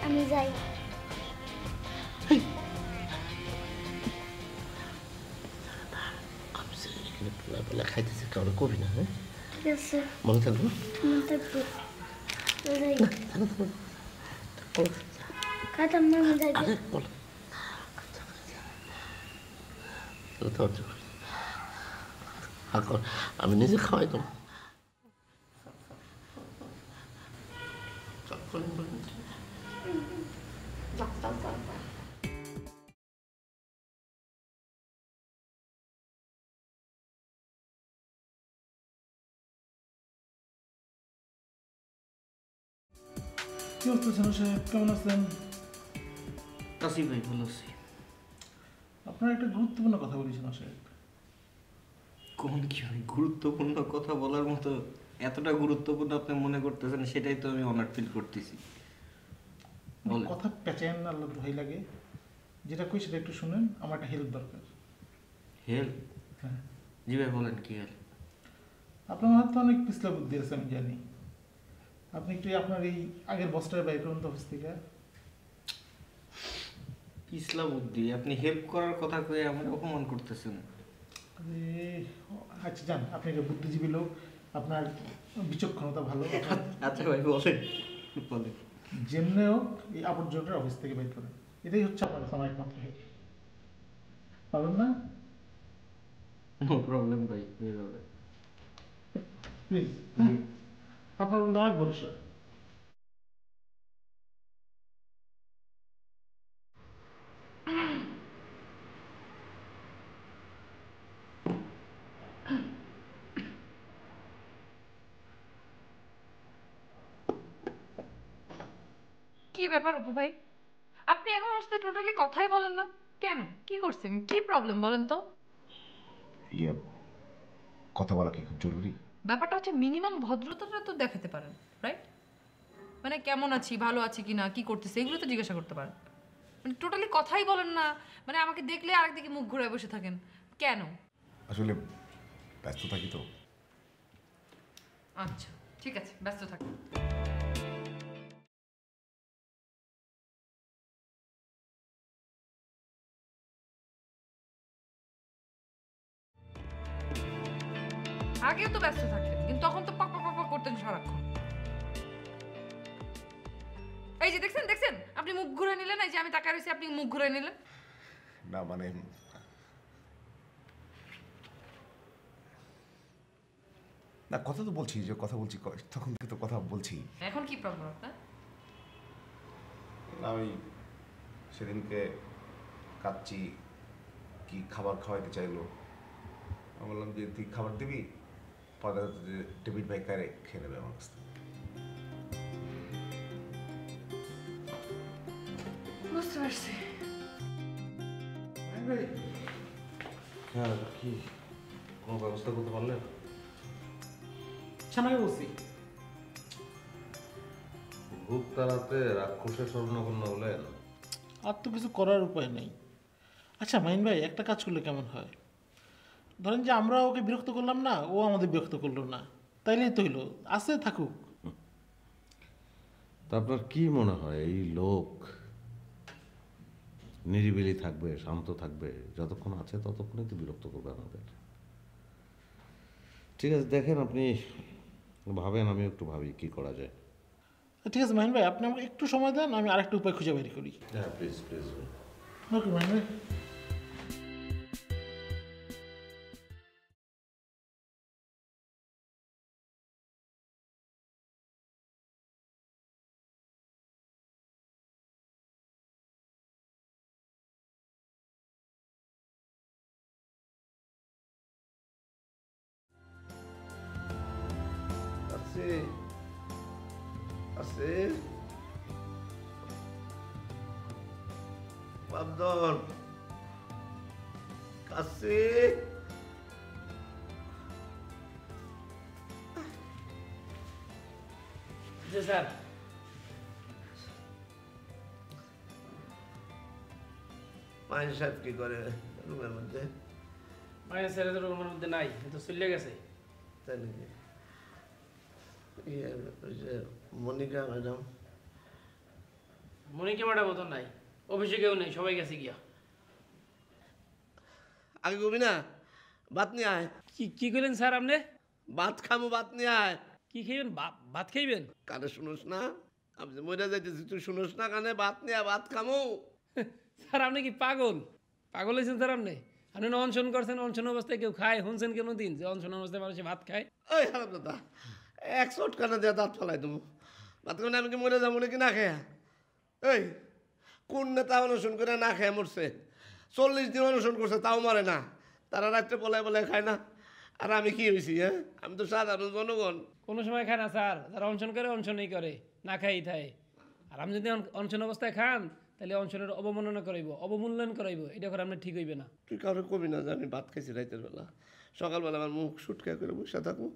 আমি যাই। খাইতেছে কাউরে কবি না, হ্যাঁ? ঠিক আছে, মনে থাকবো, মনে থাকবো। যাই। বলো। খাইতাম না, আমি যাই। আরে বলো, আমি নিজে খাওয়াই দেবো। কি অবস্থা জানো সাহেব, কেমন আছেন? আছি ভাই, ভালো আছি। আপনার একটা গুরুত্বপূর্ণ কথা বলি জানো সাহেব। কোন কি ভাই গুরুত্বপূর্ণ কথা বলার মতো এতটা গুরুত্বপূর্ণ আপনি মনে করতেছেন, সেটাই তো আমি অনার ফিল করতেছি। কথা পেঁচেন না, আল্লাহ দোহাই লাগে। যেটা কই সেটা একটু শুনেন, আমার একটা হেল্প দরকার। হেল্প? হ্যাঁ, জি ভাই বলেন, কি হেল্প? আপনার হাতে অনেক পিছলা বুদ্ধি আছে আমি জানি। আপনি একটু আপনার এই আগের বসটার বাইর করুন তো অফিস থেকে। পিছলা বুদ্ধি? আপনি হেল্প করার কথা কয়ে আমার অপমান করতেছেন। আচ্ছা যান, আপনি একটা বুদ্ধিজীবী লোক, আপনার বিচক্ষণতা ভালো। আচ্ছা ভাই বলেন, বলেন। যেমনি হোক এই আবর্জনাটা অফিস থেকে বের করেন, এটাই হচ্ছে আপনার কাছে আমার একমাত্র হেল্প। পাবেন না? নো প্রবলেম ভাই, হয়ে যাবে। প্লিজ, আপনার অনেক ভরসা। কি ব্যাপার অপু ভাই, আপনি এখন আসতে টোটালি কথাই বলেন না কেন? কি করছেন, কি প্রবলেম বলেন তো? ইয়ে, কথা বলা কি খুব জরুরি? ব্যাপারটা হচ্ছে মিনিমাম ভদ্রতাটা তো দেখাতে পারেন, রাইট? মানে কেমন আছি, ভালো আছি কি না, কি করতেছে, এগুলো তো জিজ্ঞাসা করতে পারেন। মানে টোটালি কথাই বলেন না, মানে আমাকে দেখলে আরেকদিকে মুখ ঘুরে বসে থাকেন কেন? আসলে ব্যস্ত থাকি তো। আচ্ছা ঠিক আছে, ব্যস্ত থাকেন। আগেও তো ব্যস্ত থাকতেন, কিন্তু তখন তো পাক পাক পাক করতেন সারাক্ষণ। এই যে দেখছেন দেখছেন, আপনি মুখ ঘুরে নিলেন, এই যে আমি তাকায় রয়েছি আপনি মুখ ঘুরে নিলেন। না মানে না, কথা তো বলছি, যে কথা বলছি তখন থেকে তো কথা বলছি। এখন কি প্রবলেম আপনার? না ওই সেদিনকে কাচ্চি কি খাবার খাওয়াইতে চাইলো, আমি বললাম যে তুই খাবার দিবি, পরে ডেবিট ভাই কারে খেয়ে নেবে আমার কাছ থেকে। বুঝতে পারছি। হ্যাঁ, কি কোনো ব্যবস্থা করতে পারলেন? ছানাকে বলছি ভূত তাড়াতে রাক্ষসের স্বর্ণকন্যা হলেন। আর তো কিছু করার উপায় নেই। আচ্ছা মাইন ভাই, একটা কাজ করলে কেমন হয়? ধরেন যে আমরা ওকে বিরক্ত করলাম না, ও আমাদের বিরক্ত করলো না, তাইলেই তো হইলো, আছে থাকুক। তা আপনার কি মনে হয় এই লোক নিরিবিলি থাকবে, শান্ত থাকবে? যতক্ষণ আছে ততক্ষণই তো বিরক্ত করবে আমাদের। ঠিক আছে, দেখেন আপনি ভাবেন, আমি একটু ভাবি কি করা যায়। ঠিক আছে মাইন ভাই, আপনি আমাকে একটু সময় দেন, আমি আরেকটা উপায় খুঁজে বের করি। হ্যাঁ প্লিজ প্লিজ। ওকে মাইন ভাই। আছে আছে বাবদর কাছে। জি স্যার। মাইন সাহেব কি করে রুমের মধ্যে? মাইনে স্যার তো রুমের মধ্যে নাই, এ তো চলে গেছে। তাই নাকি? ইয়ে ওই যে মনিকা ম্যাডাম। মনিকে ম্যাডামও তো নাই, অফিসে কেউ নেই, সবাই গেছে গিয়া। আগে কবি না, ভাত নিয়ে আয়। কি কি করলেন স্যার আপনি? ভাত খামো, ভাত নিয়ে আয়। কি খাইবেন? ভাত খাইবেন? কানে শুনোস না? আমি যে মরে যাইতেছি, তুই শুনোস না কানে? ভাত নিয়ে আয়, ভাত খামো। স্যার আপনি কি পাগল? পাগল হয়েছেন স্যার আপনি? আপনি না অনশন করছেন, অনশন অবস্থায় কেউ খায়? শুনছেন কোনো দিন যে অনশন অবস্থায় মানুষ ভাত খায়? ওই হারাম দাদা, এক চট কানে দিয়ে দাঁত ফেলাই দেবো। ভাত খানে আমি কি মরে যাবো নাকি না খেয়া? এই কোন নেতা অনশন করে না খেয়ে মরছে? 40 দিন অনশন করছে, তাও মরে না। তারা রাত্রে বলায় বলায় খায় না। আর আমি কি হয়েছি? হ্যাঁ, আমি তো সাধারণ জনগণ। কোনো সময় খায় না স্যার, যারা অনশন করে অনশনই করে, না খাই থাকে। আর আপনি যদি অনশন অবস্থায় খান তাহলে অনশনের অবমাননা করাইব, অবমূল্যায়ন করাইব, এটা করে আপনার ঠিক হইবে না। তুই কারো কবি না যে আমি ভাত খাইছি রাতের বেলা, সকালবেলা আমার মুখ সুটকা করে বসে থাকবো,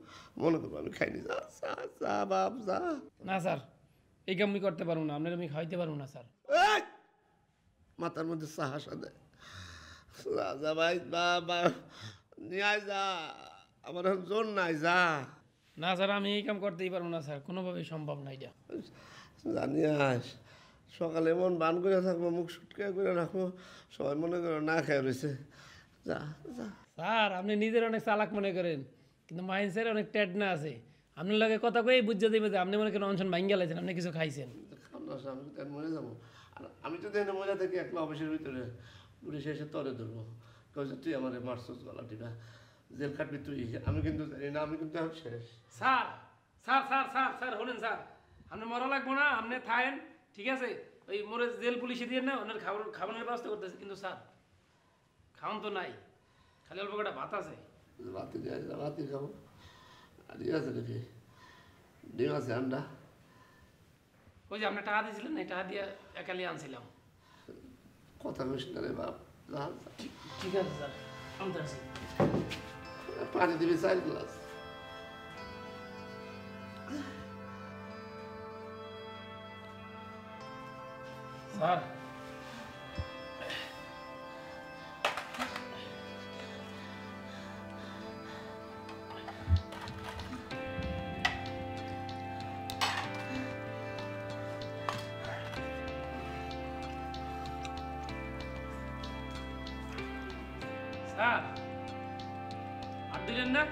মনে করবো আমি খাইনি। যা যা যা বাপ যা। না স্যার, এই কাম আমি করতে পারবো না, আপনার আমি খাইতে পারবো না স্যার। এই! মাথার মধ্যে সাহসা দেয়। যা যা ভাই, বা বা নিয়ে আয়, যা। আমার এখন জোর নাই, যা। না স্যার, আমি এই কাম করতেই পারবো না স্যার, কোনোভাবেই সম্ভব না এটা। জানি আস সকালে এমন বান করে থাকবো, মুখ সুটকা করে রাখবো, সবাই মনে করো না খেয়ে রয়েছে। যা যা। স্যার আপনি নিজের অনেক চালাক মনে করেন, কিন্তু মাইন্ড স্যার অনেক টেডনা আছে। আপনার লগে কথা কয়ে বুঝতে দেবে যে আপনি মনে করেন অনশন ভাঙ্গা লাইছেন, আপনি কিছু খাইছেন। খান্না আমি তো মরে যাবো। আর আমি যদি এনে মরে থাকি একলা অফিসের ভিতরে, পুলিশ এসে তরে ধরবো, কয়েছে তুই আমার মারছস গলা টিপা, জেল খাটবি তুই। আমি কিন্তু জানি না, আমি কিন্তু এখন শেষ। Sir sir sir sir sir হলেন স্যার, আপনি মরা লাগবো না, আপনি থাকেন, ঠিক আছে? ওই মোরে জেল পুলিশে দিয়ে না, ওনার খাবারের ব্যবস্থা করতেছে, কিন্তু স্যার খাওয়ান তো নাই, খালি অল্প কটা ভাত আছে। রাতে যাই, রাতে খাবো। আর ইয়ে আছে নাকি? ডিম আছে, আন্ডা? ওই যে আপনি টাকা দিয়েছিলেন, এই টাকা দিয়ে একালি আনছিলাম। কথা কইস না রে বাপ। যা, যা। ঠিক আছে স্যার, আনতে আসি। পানি দিবি 4 গ্লাস। স্যার স্যার আর দিলেন না?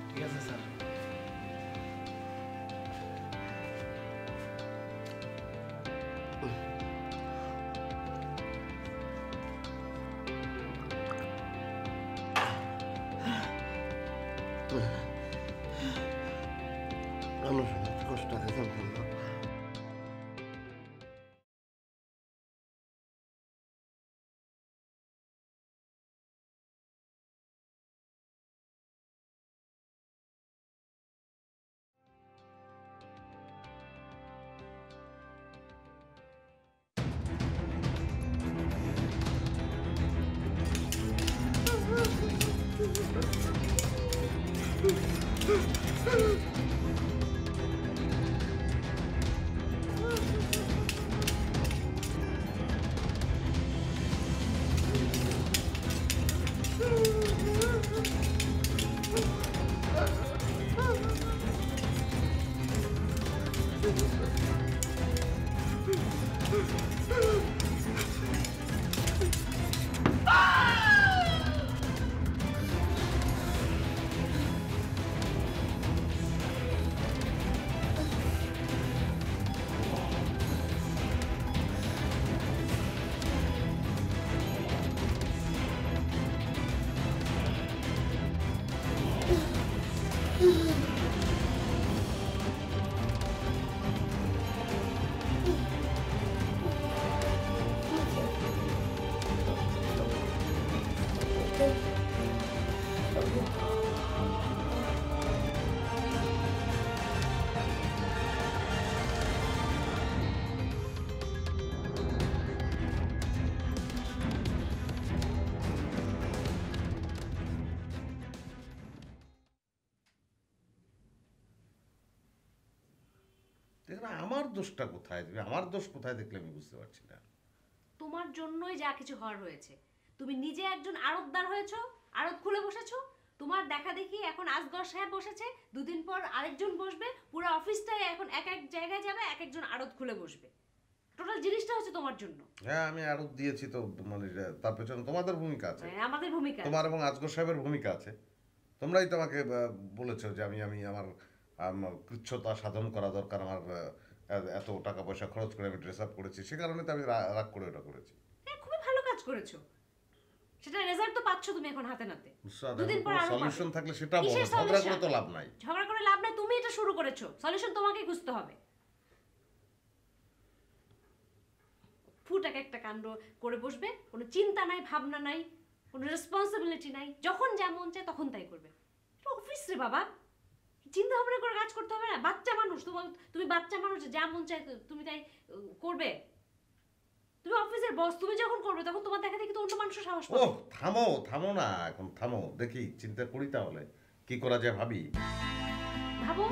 ঠিক আছে স্যার। আমার কষ্ট আছে। এখানে আমার দোষটা কোথায়? তুমি আমার দোষ কোথায় দেখলে আমি বুঝতে পারছি না। তোমার জন্যই যা কিছু হওয়ার হয়েছে। তুমি নিজে একজন আড়তদার হয়েছো, আড়ত খুলে বসেছো, তোমার দেখা দেখি এখন আসগর সাহেব বসেছে, দুদিন পর আরেকজন বসবে, পুরো অফিসটাই এখন এক এক জায়গায় যাবে, এক একজন আড়ত খুলে বসবে। টোটাল জিনিসটা হচ্ছে তোমার জন্য। হ্যাঁ আমি আরো দিয়েছি তো, মানে তার পেছনে তোমাদের ভূমিকা আছে, আমাদের ভূমিকা, তোমার এবং আজগর সাহেবের ভূমিকা আছে। তোমরাই তো আমাকে বলেছো যে আমি আমার কৃচ্ছতা সাধন করা দরকার, আমার এত টাকা পয়সা খরচ করে আমি ড্রেস আপ করেছি, সে কারণে তো আমি রাগ করে ওটা করেছি। খুবই ভালো কাজ করেছো, সেটা রেজাল্ট তো পাচ্ছ তুমি এখন হাতে নাতে। দুদিন পর আরো সলিউশন থাকলে সেটা বলো, কিসের ঝগড়া করে solution? তো লাভ নাই। ঝগড়া করে লাভ নাই, তুমি এটা শুরু করেছো, সলিউশন তোমাকেই খুঁজতে হবে। ফুটাক একটা কাণ্ড করে বসবে, কোনো চিন্তা নাই, ভাবনা নাই, কোনো রেসপন্সিবিলিটি নাই, যখন যেমন চায় তখন তাই করবে। অফিস রে বাবা, চিন্তা ভাবনা করে কাজ করতে হবে না? বাচ্চা মানুষ তুমি বাচ্চা মানুষ, যা মন চায় তুমি তাই করবে? তুমি অফিসের বস, তুমি যখন করবে তখন তোমার দেখা দেখি তো অন্য মানুষের সাহস পাবে। ও থামো থামো না, এখন থামো, দেখি চিন্তা করি তাহলে কি করা যায়, ভাবি। ভাবো।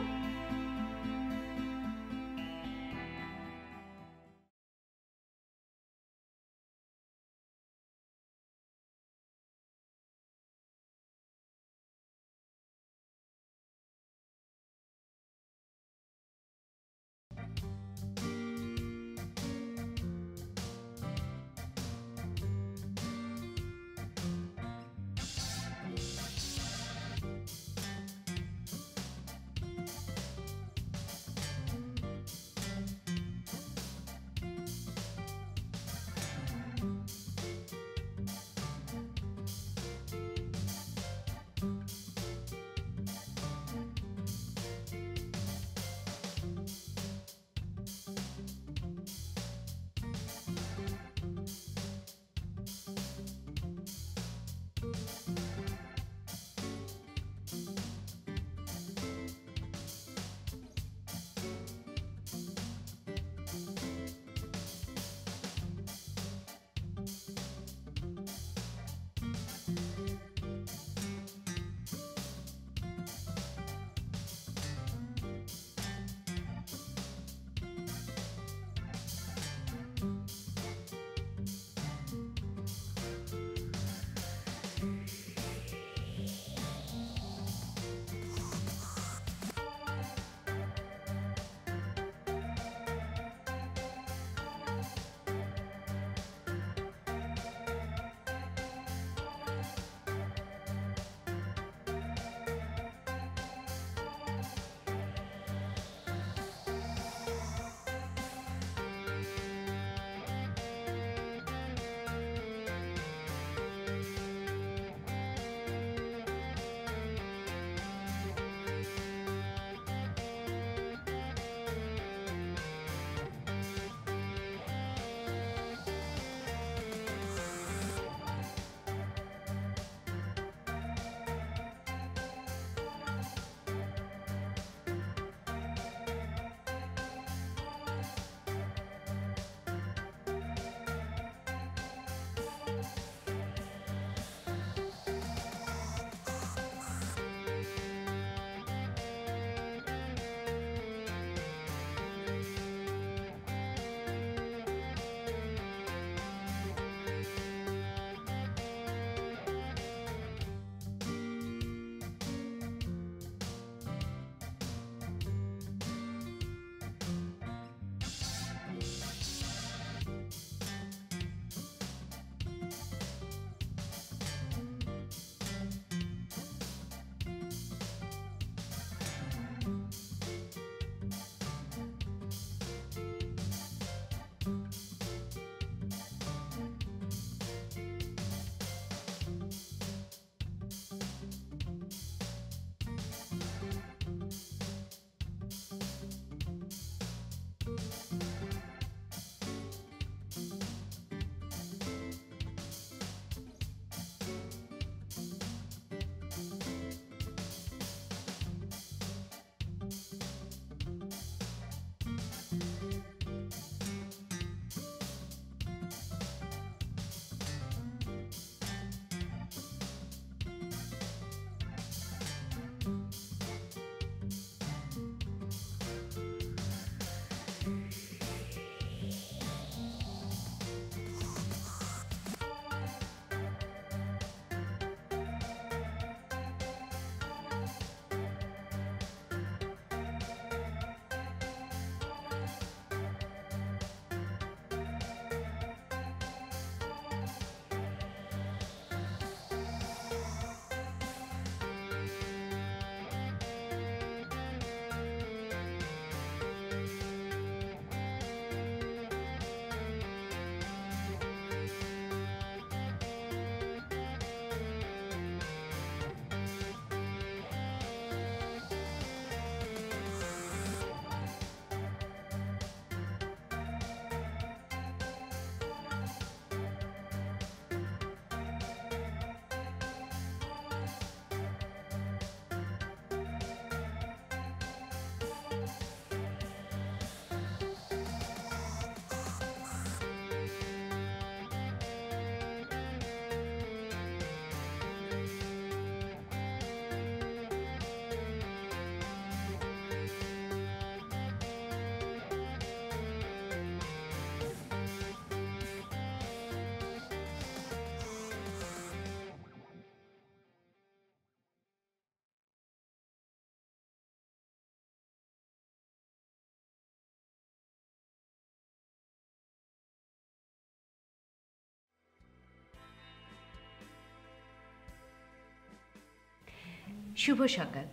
শুভ সকাল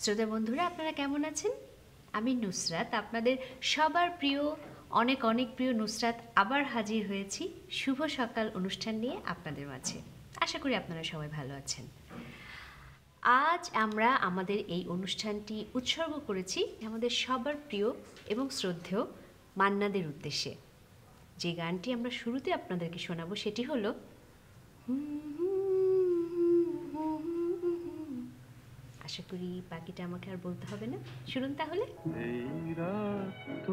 শ্রোতা বন্ধুরা, আপনারা কেমন আছেন? আমি নুসরাত, আপনাদের সবার প্রিয়, অনেক অনেক প্রিয় নুসরাত আবার হাজির হয়েছি শুভ সকাল অনুষ্ঠান নিয়ে আপনাদের মাঝে। আশা করি আপনারা সবাই ভালো আছেন। আজ আমরা আমাদের এই অনুষ্ঠানটি উৎসর্গ করেছি আমাদের সবার প্রিয় এবং শ্রদ্ধেয় মান্নাদের উদ্দেশ্যে। যে গানটি আমরা শুরুতে আপনাদেরকে শোনাবো সেটি হলো আশা করি বাকিটা আমাকে আর বলতে হবে না। শুনুন তাহলে। এই রাত তো